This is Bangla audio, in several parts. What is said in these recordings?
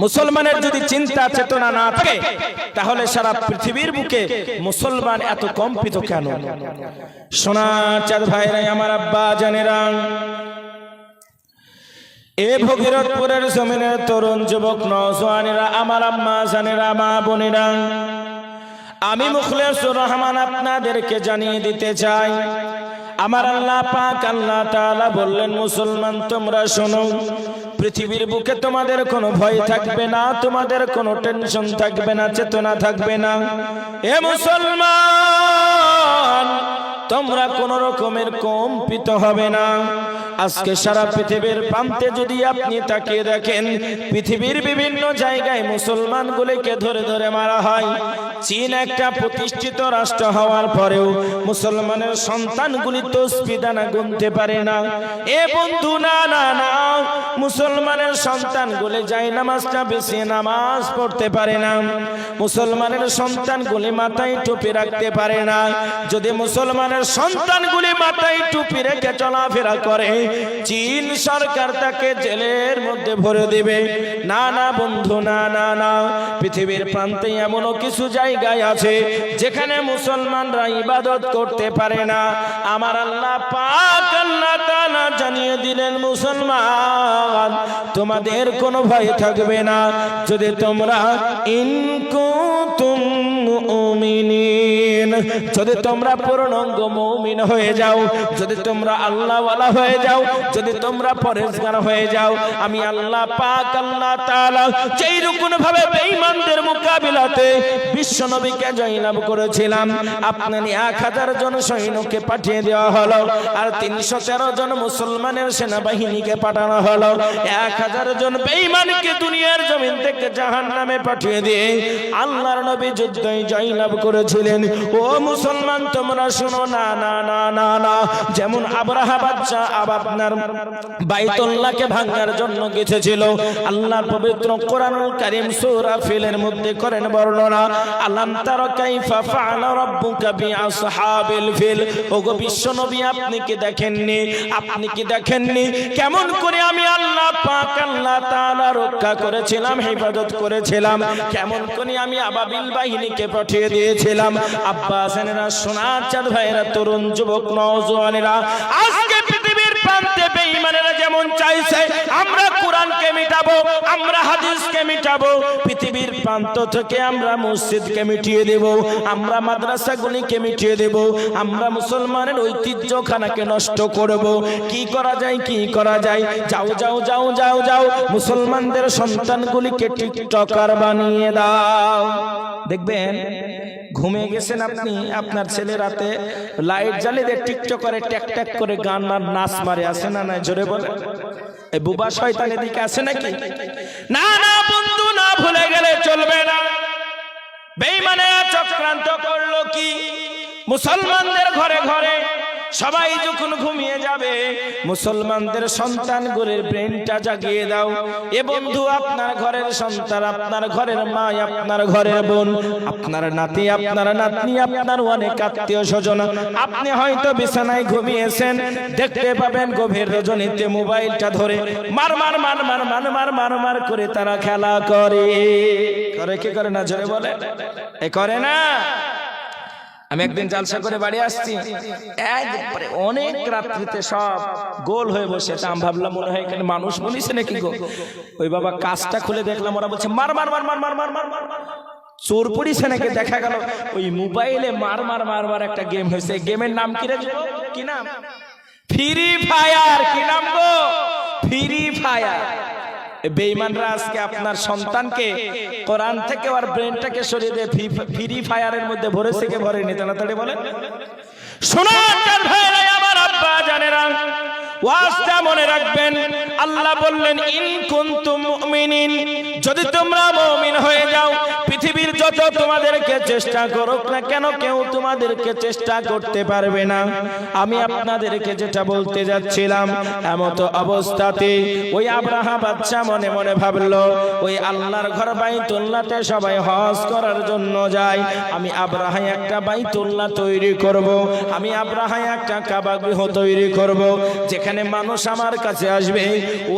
মুসলমানের যদি চিন্তা চেতনা না থাকে তাহলে সারা পৃথিবীর বুকে মুসলমান এত কম্পিত কেন? সোনার চাঁদ ভাইরা, আমার আব্বা জানেরা, এ ভগীরথপুরের জমিনের তরুণ যুবক নওজওয়ানেরা, আমার আম্মা জানেরা, মা বোনেরা, আমি মুখলেসুর রহমান আপনাদেরকে জানিয়ে দিতে চাই, আমার আল্লাহ পাক আল্লাহ তাআলা বললেন, মুসলমান তোমরা শোনো, পৃথিবীর বুকে তোমাদের কোনো ভয় থাকবে না, তোমাদের কোনো টেনশন থাকবে না, চেতনা থাকবে না। এ মুসলমান, তোমরা কোন রকমের কম্পিত হবে না। আজকে সারা পৃথিবীর প্রান্তে যদি আপনি তাকিয়ে দেখেন, পৃথিবীর বিভিন্ন জায়গায় মুসলমানগুলিকে ধরে ধরে মারা হয়। চীন একটা প্রতিষ্ঠিত রাষ্ট্র হওয়ার পরেও মুসলমানের সন্তানগুলি তাসবিহ দানা গুনতে পারে না। এ বন্ধু, না না না, মুসলমানের সন্তানগুলি জায়নামাজটা বিছিয়ে নামাজ পড়তে পারে না, মুসলমানের সন্তানগুলি মাথায় টুপি রাখতে পারে না। যদি মুসলমানের সন্তানগুলি মাথায় টুপি রেখে চলাফেরা করে, চীন সরকার তাকে জেলের মধ্যে ভরে দিবে। না না বন্ধু, না না না, পৃথিবীর প্রান্তে এমনও কিছু জায়গায় আছে যেখানে মুসলমানরা ইবাদত করতে পারে না। আমার আল্লাহ পাক আল্লাহ তাআলা জানিয়ে দিলেন, মুসলমান তোমাদের কোনো ভয় থাকবে না যদি তোমরা ইন কুনতুম মুমিনিন, যদি তোমরা পূর্ণাঙ্গ মুমিন হয়ে যাও, যদি তোমরা আল্লাহওয়ালা হয়ে যাও, যদি তোমরা পরেজগার হয়ে যাও, আমি আল্লাহ পাক আল্লাহ তাআলা যেই রকম ভাবে বেঈমানদের মোকাবিলাতে বিশ্বনবীকে জয়লাভ করেছিলাম, আপনার 1000 জন সৈন্যকে পাঠিয়ে দেওয়া হলো, আর 313 জন মুসলমানের সেনাবাহিনীকে পাঠানো হলো। 1000 জন বেঈমানকে দুনিয়ার জমিন থেকে জাহান্নামে পাঠিয়ে দিয়ে আল্লাহর নবী যুদ্ধে জয়লাভ করেছিলেন। ও মুসলমান তোমরা শোনো, না না না না না, যেমন আবরাহা বাদশা আপনার বাইতুল্লাহকে ভাঙার জন্য গেছিল, আল্লাহর পবিত্র কোরআনুল কারীম সূরা ফিলের মধ্যে করেন বর্ণনা, আলাম তারা কাইফা ফাআলা রাব্বুকা বিআসহাবিল ফিল। ওগো বিশ্বনবী, আপনি কি দেখেননি, আপনি কি দেখেননি কেমন করে আমি আল্লাহ পাক আল্লাহ তাআলা রক্ষা করেছিলাম, হেফাজত করেছিলাম, কেমন করে আমি আবাবিল বাহিনীকে পাঠিয়ে দিয়েছিলাম। আব্বা জানেরা, সোনার চাঁদ ভাইরা, তরুণ যুবক নওজওয়ানেরা, আজকে পৃথিবীর প্রান্তে বেঈমানেরা যেমন চাইছে আমরা কোরআনকে মিটাবো, আমরা হাদিসকে মিটাবো, পৃথিবীর প্রান্ত থেকে আমরা মসজিদকে মিটিয়ে দেব, আমরা মাদ্রাসাগুলিকে মিটিয়ে দেব, আমরা মুসলমানের ঐতিহ্যখানাকে নষ্ট করব। কি করা যায়, কি করা যায়? যাও যাও যাও যাও যাও, মুসলমানদের সন্তানগুলিকে টিকটকার বানিয়ে দাও। দেখবেন ঘুমিয়ে গেছেন আপনি, আপনার ছেলে রাতে লাইট জ্বালিয়ে দিয়ে টিকটকারে ট্যাক ট্যাক করে গান আর নাচ মারে, আসে না? না, জোরে বলে। এই বুবা শয়তান এদিকে আছে নাকি? না না বন্ধু, না, ভুলে গেলে চলবে না। বেঈমানেরা চক্রান্ত করলো কি, মুসলমানদের ঘরে ঘরে সবাই যখন ঘুমিয়ে যাবে, মুসলমানদের সন্তানগুলির ব্রেনটা জাগিয়ে দাও। এ বন্ধু, আপনার ঘরের সন্তান, আপনার ঘরের মা, আপনার ঘরের বোন, আপনার নাতি, আপনার নাতনি, আপনার অনেক আত্মীয় স্বজন, আপনি হয়তো বিছানায় ঘুমিয়েছেন, দেখতে পাবেন গভীর রজনীতে মোবাইলটা ধরে মার মার মার মার মার মার মার মার করে তারা খেলা করে। করে কি করে না, জোরে বলে? এ করে না? আমি একদিন জালসা করে বাড়ি আসছি, একবারে অনেক রাত্রিতে সব গোল হয়ে বসে, আমি ভাবলাম মনে হয় এখানে মানুষ বলিছে নাকি গো। ওই বাবা কাজটা খুলে দেখলাম ওরা বলছে মার মার মার মার মার মার মার মার, চোর পড়িছে নাকি। দেখা গেল ওই মোবাইলে মার মার মার মার একটা গেম হয়েছে। গেমের নাম কি রে? কি নাম? Free fire. কি নাম গো? Free fire. বেঈমানরা আজকে আপনার সন্তানকে কোরআন থেকে আর ব্রেনটাকে সরিয়ে দিয়ে ফ্রি ফায়ারের মধ্যে ভরেছে, কে ভরেনি? তাড়াতাড়ি বলেন। শোনার ভাইরা, আমার আব্বা জানেরা, ওয়াজটা মনে রাখবেন। আল্লাহ বললেন, ইন কুনতুম মুমিনিন, যদি তোমরা মুমিন হয়ে যাও, পৃথিবী পৃথিবীর যত তোমাদেরকে চেষ্টা করুক না কেন কেউ তোমাদেরকে চেষ্টা করতে পারবে না। আমি আপনাদেরকে যেটা বলতে যাচ্ছিলাম, এমত অবস্থাতে ওই আব্রাহা বাদশা মনে মনে ভাবলো ওই আল্লাহর ঘর বাইতুল্লাহতে সবাই হজ করার জন্য যায়, আমি আব্রাহা একটা বাইতুল্লাহ তৈরি করব, আমি আব্রাহা একটা কাবা গৃহ তৈরি করব, যেখানে মানুষ আমার কাছে আসবে,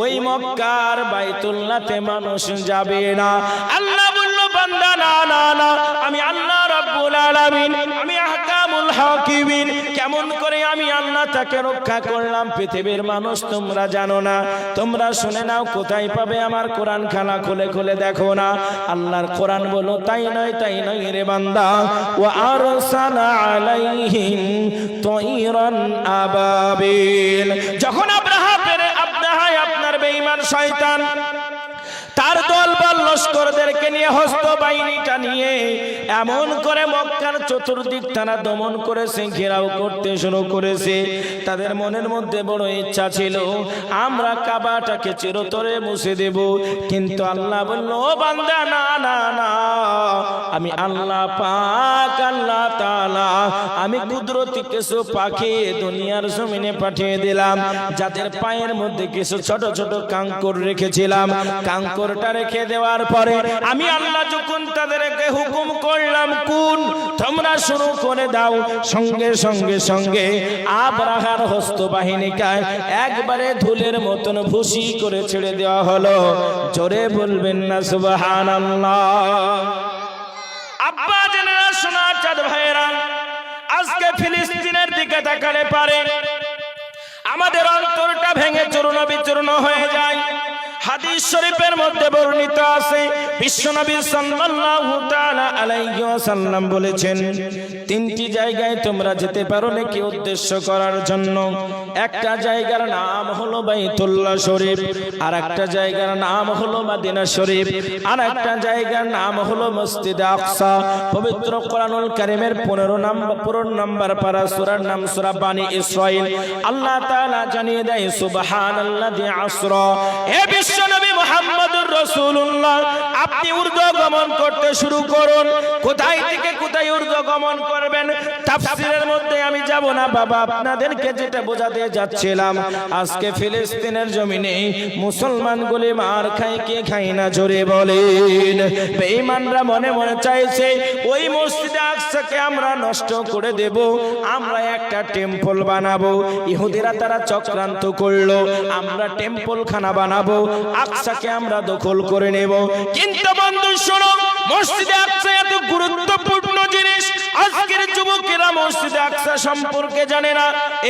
ওই মক্কার বাইতুল্লাহতে মানুষ যাবে না। আল্লাহ বলল বান্দা না না না, আমি আল্লাহ রাব্বুল আলামিন, আমি আহকামুল হাকিমিন, কেমন করে আমি আল্লাহ তাকে রক্ষা করলাম পৃথিবীর মানুষ তোমরা জানো না। তোমরা শুনে নাও, কোথায় পাবে আমার কোরআন খানা খুলে খুলে দেখো না। আল্লাহর কোরআন বলো তাই নয় তাই নয় রে বান্দা, ওয়া আরসালা আলাইহিম তায়রান আবাবিল। যখন আব্রাহা আপনার বেঈমান শয়তান তার দলবল লস্করদেরকে নিয়ে হস্ত বাহিনীটা নিয়ে এমন করে মক্কার চতুর্দিক তারা দমন করেছে, ঘেরাও করতে শুরু করেছে। তাদের মনের মধ্যে বড় ইচ্ছা ছিল আমরা কাবাটাকে চিরতরে মুছে দেব, কিন্তু আল্লাহ বলল ও বান্দা না না না, আমি আল্লাহ পাক আল্লাহ তাআলা আমি কুদরতি কিছু পাখি দুনিয়ার জমিনে পাঠিয়ে দিলাম, যাদের পায়ের মধ্যে কিছু ছোট ছোট কাঙ্কর রেখেছিলাম। কাঙ্করটা রেখে দেওয়ার পরে আমি আল্লাহ যখন তাদেরকে হুকুম করলাম কোন তোমরা শুরু করে দাও, সঙ্গে সঙ্গে সঙ্গে আব্রাহার হস্ত বাহিনীকে একবারে ধুলের মতন ভুসি করে ছেড়ে দেওয়া হলো। জোরে বলবেন না সুবহানাল্লাহ। আব্বা জেনেরা, সোনা চাঁদ ভাইয়েরা, আজকে ফিলিস্তিনের দিকে তাকালে পারে আমাদের অন্তরটা ভেঙে চূর্ণ বিচূর্ণ হয়ে যায়। হাদিস শরীফের মধ্যে বর্ণিত আছে, বিশ্বনবী সাল্লাল্লাহু তাআলা আলাইহি ওয়াসাল্লাম বলেছেন, তিনটি জায়গায় তোমরা যেতে পারো নাকি উদ্দেশ্য করার জন্য। একটা জায়গার নাম হলো বাইতুল্লাহ শরীফ, আর একটা জায়গার নাম হলো মদিনা শরীফ, আর একটা জায়গার নাম হলো মসজিদ আকসা। পবিত্র কোরআনুল কারীমের 15 নম্বর পারা, সূরার নাম সূরা বানী ইসরাইল। আল্লাহ তাআলা জানিয়ে দেয় সুবহানাল্লাযী আসরা। হে বিশ্বনবী মুহাম্মদুর রাসূলুল্লাহ, আপনি ঊর্ধ্বগমন করতে শুরু করুন। কোথায় থেকে কোথায় ঊর্ধ্বগমন করবেন তাফসীরের মধ্যে আমি যাব না বাবা, আপনাদেরকে যেটা বোঝাতে যাচ্ছিলাম, আজকে ফিলিস্তিনের জমিনে মুসলমানগুলি মার খায় কে খায় না, জোরে বলেন। বেঈমানরা মনে মনে চাইছে ওই মসজিদে আকসাকে আমরা নষ্ট করে দেব, আমরা একটা টেম্পল বানাবো। ইহুদিরা তারা চক্রান্ত করলো, আমরা টেম্পল খানা বানাবো, আকসাকে আমরা দখল করে নেব। কিন্তু বন্ধু শোনো, মসজিদে আকসা এত গুরুত্বপূর্ণ জিনিস, আজকের যুবকেরা মসজিদে আকসা সম্পর্কে জানে না।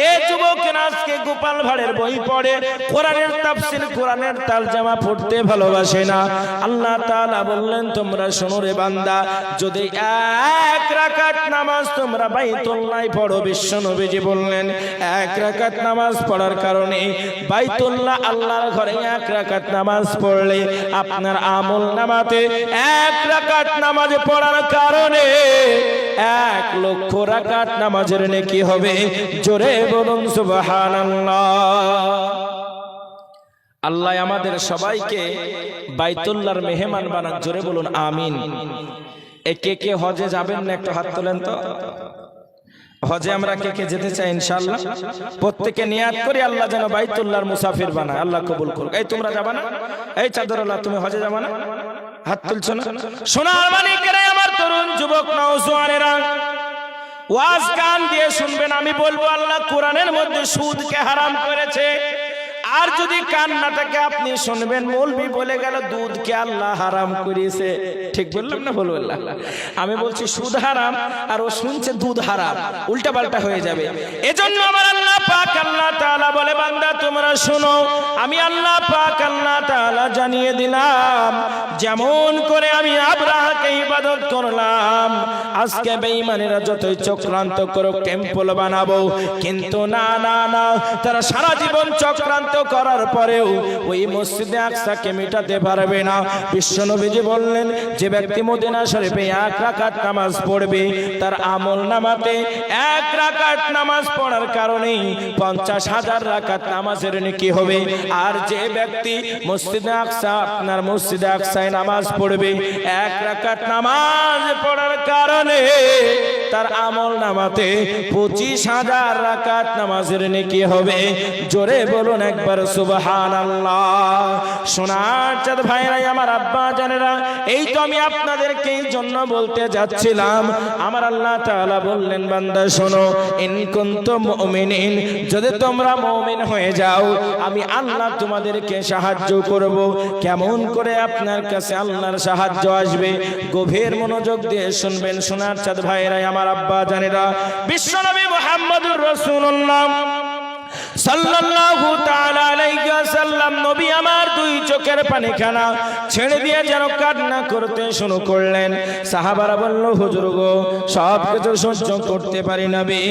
এই যুবকেরা আজকে গোপাল ভাড়ের বই পড়ে, কোরআনের তাফসীর কোরআনের তারজমা পড়তে ভালোবাসে না। আল্লাহ তাআলা বললেন তোমরা শোনো রে বান্দা, যদি এক রাকাত নামাজ তোমরা বাইতুল্লাহে পড়ো, বিশ্বনবীজি বললেন এক রাকাত নামাজ পড়ার কারণে বাইতুল্লাহ আল্লাহর ঘরে এক রাকাত নামাজ পড়লে আপনার আমল নামাতে এক রাকাত নামাজ পড়ার কারণে 1 লক্ষ রাকাত নামাজের নেকি হবে। জোরে বলুন সুবহানাল্লাহ। আল্লাহ আমাদের সবাইকে বাইতুল্লাহর মেহমান বানান, জোরে বলুন আমিন। কে কে হজে যাবেন না একটু হাত তোলেন তো। হজে আমরা কে কে যেতে চাই ইনশাআল্লাহ? প্রত্যেকে নিয়াত করি আল্লাহ যেন বাইতুল্লাহর মুসাফির বানায়, আল্লাহ কবুল করুক। এই তোমরা যাবা না? এই চাদরওয়ালা, তুমি হজে যাবা না? হাত তুলছো না? সোনার মানিকেরা, আমার তরুণ যুবক নওজোয়ানেরা, ওয়াজ কান দিয়ে শুনবেন। আমি বলবো আল্লাহ কোরআনের মধ্যে সুদকে হারাম করেছে, আর যদি কান না থাকে আপনি শুনবেন। মৌলবি বলে গেল দুধকে আল্লাহ হারাম করেছে, ঠিক বললাম না? বলবো আল্লাহ, আমি বলছি সুদ হারাম আর ও শুনছে দুধ হারাম, উল্টা পাল্টা হয়ে যাবে। এজন্য আমার আল্লাহ পাক আল্লাহ তাআলা বলে বান্দা তোমরা শোনো, আমি আল্লাহ পাক আল্লাহ তাআলা জানিয়ে দিলাম যেমন করে আমি আব্রাহাকে ইবাদত করলাম, আজকে বেঈমানেরা যতই চক্রান্ত করুক টেম্পল বানাবো, কিন্তু না না না, তারা সারা জীবন চক্রান্ত করার পরেও ওই মসজিদে আকসাকে মেটাতে পারবে না। বিশ্বনবীজি বললেন, যে ব্যক্তি মদিনা শরীফে 1 রাকাত নামাজ পড়বে, তার আমল নামাতে 1 রাকাত নামাজ পড়ার কারণে 50,000 রাকাত নামাজের নেকি হবে। আর যে ব্যক্তি মসজিদে আকসা, আপনার মসজিদে আকসায় নামাজ পড়বে, 1 রাকাত নামাজ পড়ার কারণে তার আমল নামাতে 25,000 রাকাত নামাজের নেকি হবে। জোরে বলুন একবার সুবহানাল্লাহ। সোনার চাঁদ ভাইরা, আমার আব্বা জানেরা, এই তো আমি আপনাদেরকে এই জন্য বলতে যাচ্ছিলাম। আমার আল্লাহ তাআলা বললেন, বান্দা শোনো, ইন কুনতুম মুমিনিন, যদি তোমরা মুমিন হয়ে যাও, আমি আল্লাহ তোমাদেরকে সাহায্য করব। কেমন করে আপনার কাছে আল্লাহর সাহায্য আসবে? গভীর মনোযোগ দিয়ে শুনবেন সোনার চাঁদ ভাইরা, আমার আব্বা জানেরা। বিশ্বনবী মুহাম্মদুর রাসূলুল্লাহ সাল্লাল্লাহু তাআলা আলাইহি ওয়াসাল্লাম, নবী আমার 2 চোখের পানিখানা ছেড়ে দিয়ে যেন কান্না করতে শুরু করলেন। সাহাবারা বলল, হুজুর গো, সব কিছু সহ্য করতে পারি নবী,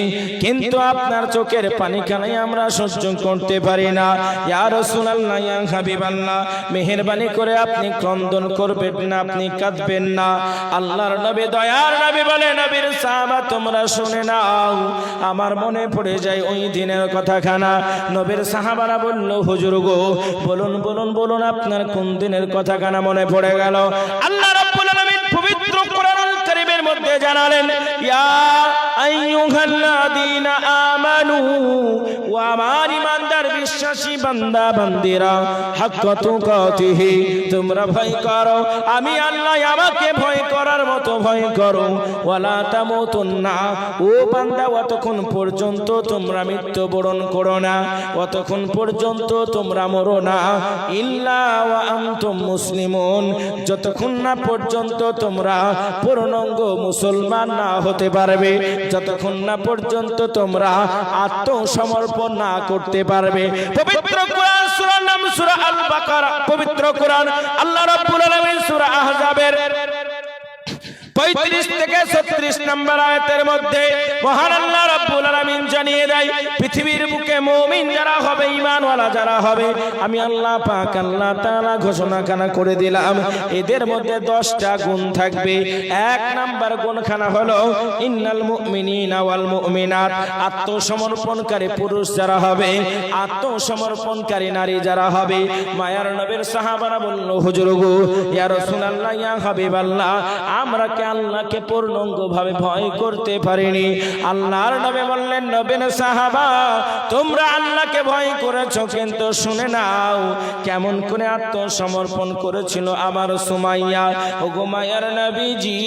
কিন্তু আপনার চোখের পানিখানাই আমরা সহ্য করতে পারি না। ইয়া রাসূলুল্লাহ, ইয়া হাবিবাল্লাহ, মেহেরবানি করে আপনি ক্রন্দন করবেন না, আপনি কাঁদবেন না। আল্লাহর নবী, দয়ার নবী বলে, নবীর সাহাবা তোমরা শুনে নাও, আমার মনে পড়ে যায় ওই দিনের কথাখানা। নবীর সাহাবারা বলল, হুজুর গো, বলুন বলুন বলুন, আপনার কোন দিনের কথাখানা মনে পড়ে গেল? আল্লাহ রাব্বুল আলামিন পবিত্র কোরআনুল কারীমের মধ্যে জানালেন, ইয়া আইয়ুহাল্লাযীনা আমানু, ও আমার ঈমানদার বিশ্বাসী বান্দা বান্দিরা, হাক্কা তুকাতিহি, তোমরা ভয় করো আমি আল্লাহ, আমাকে ভয় করার মতো ভয় করো। ওয়ালা তামুতুন্না, ও বান্দা, অতক্ষণ পর্যন্ত তোমরা মৃত্যুবরণ করো না, অতক্ষণ পর্যন্ত তোমরা মরো না, ইল্লা ওয়া আনতুম মুসলিমুন, যতক্ষণ না পর্যন্ত তোমরা পূর্ণাঙ্গ মুসলমান না হতে পারবে, যতক্ষণ না পর্যন্ত তোমরা আত্মসমর্পণ না করতে পারবে। পবিত্র কোরআন, সূরার নাম সূরা আল বাকারা, পবিত্র কোরআন আল্লাহ রাব্বুল আলামিন সূরা আহজাবের 35 থেকে 36 নম্বর আয়াতের মধ্যে মহান আল্লাহ রাব্বুল আলামিন জানিয়ে দেয়, পৃথিবীর বুকে মুমিন যারা হবে, ঈমানওয়ালা যারা হবে, আমি আল্লাহ পাক আল্লাহ তাআলা ঘোষণাখানা করে দিলাম, এদের মধ্যে 10টা গুণ থাকবে। 1 নাম্বার গুণখানা হলো ইন্নাল মুমিনিনা ওয়াল মুমিনাত, আত্মসমর্পণকারী পুরুষ যারা হবে, আত্মসমর্পণকারী নারী যারা হবে। মায়ার নবীর সাহাবারা বলল, হুজুর গো, ইয়া রাসূলুল্লাহ, ইয়া হাবিবাল্লাহ, আমরা আল্লাহকে পূর্ণাঙ্গ ভাবে ভয় করতে পারিনি। আল্লাহর নবী বললেন, নবীর সাহাবা, তোমরা আল্লাহকে ভয় করেছো, কিন্তু শুনে নাও কেমন করে আত্মসমর্পণ করেছিল আমার সুমাইয়া। ও গো মায়ার নবীজি,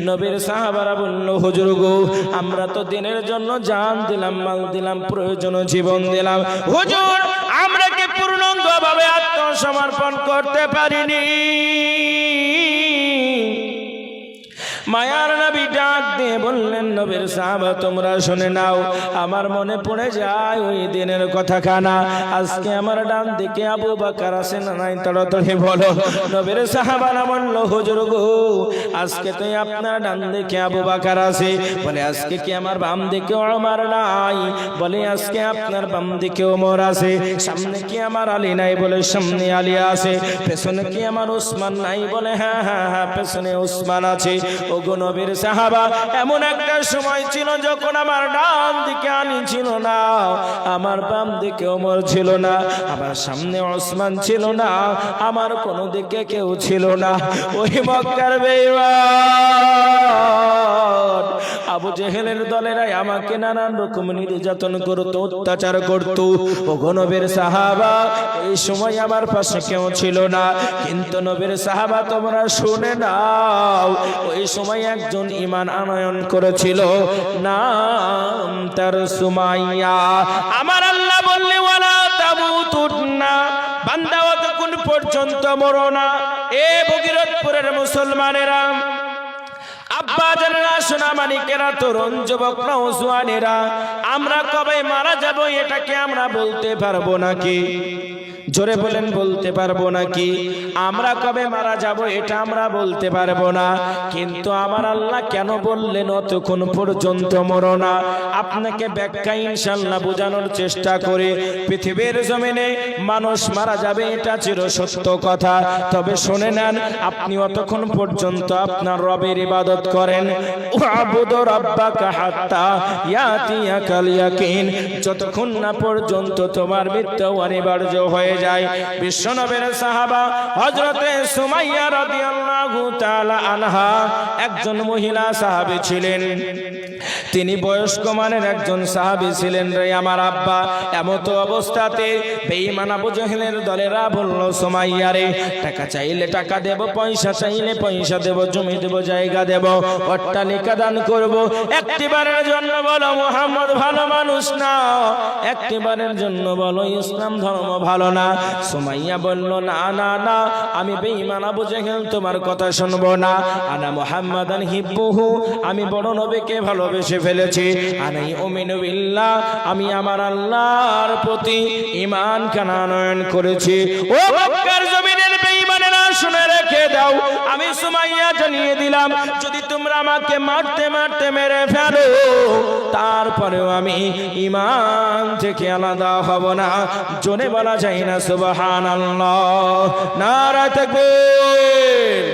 নবীর সাহাবারা বলল, হুজুর গো, আমরা তো দিনের জন্য জান দিলাম, মাল দিলাম, প্রয়োজন জীবন দিলাম, হুজুর আমরা কি পূর্ণাঙ্গ ভাবে আত্মসমর্পণ করতে পারিনি? মায়ার নবী ডাক দিয়ে বললেন, নবীর সাহাবা তোমরা শুনে নাও, আমার মনে পড়ে যায় ওই দিনের কথাখানা। আজকে আমার ডান দিকে আবু বকর আছে না নাই? তাড়াতাড়ি বলো। নবীর সাহাবারা বলল, হুজুর গো, আজকে তো আপনার ডান দিকে আবু বকর আছে। বলে, আজকে কি আমার বাম দিকে ওমর নাই? বলে, আজকে আপনার বাম দিকে ওমর আছে। সামনে কি আমার আলী নাই? বলে, সামনে আলী আছে। পেছনে কি আমার উসমান নাই? বলে, হ্যাঁ হ্যাঁ হ্যাঁ, পেছনে উসমান আছে। ও গো নবীর সাহাবা, এমন একটা সময় ছিল যখন আমার ডান দিকে আলী ছিল না, আমার বাম দিকে ওমর ছিল না, আমার সামনে ওসমান ছিল না, আমার কোন দিকে কেউ ছিল না। ওই মক্কার বেঈমান আবু জেহেলের দলেরাই আমাকে নানান রকম নির্যাতন করত, অত্যাচার করত। ও গো নবীর সাহাবা, এই সময় আমার পাশে কেউ ছিল না, কিন্তু নবীর সাহাবা তোমরা শুনে নাও, ওই সময় একজন ঈমান আনয়ন করেছিল, নাম তার সুমাইয়া। আমার আল্লাহ বললে, ওয়ালা তামুতুন্না, বান্দা যতক্ষণ পর্যন্ত মরো না। এ ভগীরথপুরের মুসলমানেরা, আব্বা জানেরা, সোনা মানিকেরা, তরুণ যুবক নওজোয়ানেরা, আমরা কবে মারা যাব এটাকে আমরা বলতে পারবো নাকি? জোরে বলেন বলতে পারবো নাকি? আমরা কবে মারা যাব এটা আমরা বলতে পারবো না, কিন্তু আমার আল্লাহ কেন বললেন অতক্ষণ পর্যন্ত মরো না? আপনাকে ব্যাখ্যা ইনশাআল্লাহ বোঝানোর চেষ্টা করে। পৃথিবীর জমিনে মানুষ মারা যাবে এটা চির সত্য কথা, তবে শুনে নেন, আপনি অতক্ষণ পর্যন্ত আপনার রবের ইবাদত করেন। ওয়াবুদু রাব্বাকা হাত্তা ইয়াতিয়াকাল ইয়াকিন, যতক্ষণ না পর্যন্ত তোমার মৃত্যু অনিবার্য হয়ে যায়। বিশ্বনবীর সাহাবা হযরতে সুমাইয়া রাদিয়াল্লাহু তাআলা আনহা একজন মহিলা সাহাবী ছিলেন। তিনি বয়স্ক মানের একজন সাহাবী ছিলেন রে আমার আব্বা। এমতো অবস্থাতে বেঈমান আবু জাহেলের দলেরা বলল, সুমাইয়া রে, টাকা চাইলে টাকা দেব, পয়সা চাইলে পয়সা দেব, জমি দেব, জায়গা দেব, অট্টালিকা দান করব, একটিবারের জন্য বলো মুহাম্মদ ভালো মানুষ না, একটিবারের জন্য বলো ইসলাম ধর্ম ভালো না। সুমাইয়া বলল, না না না, আমি বেঈমান আবু জাহেল তোমার কথা শুনবো না। আনা মুহাম্মাদান হিব্বুহু, আমি বড় নবীকে ভালোবেসে ফেলেছি। আনাই উমিনু বিল্লাহ, আমি আমার আল্লাহর প্রতি ঈমান আনয়ন করেছি। ও মক্কার জমিনের বেঈমানেরা শুনে রেখে দাও, আমি সুমাইয়া জানিয়ে দিলাম, যদি তোমরা আমাকে মারতে মারতে মেরে ফেলো, তারপরেও আমি ঈমান থেকে আলাদা হব না। জোরে বলা যায় না সুবহানাল্লাহ, নারা তাকবীর।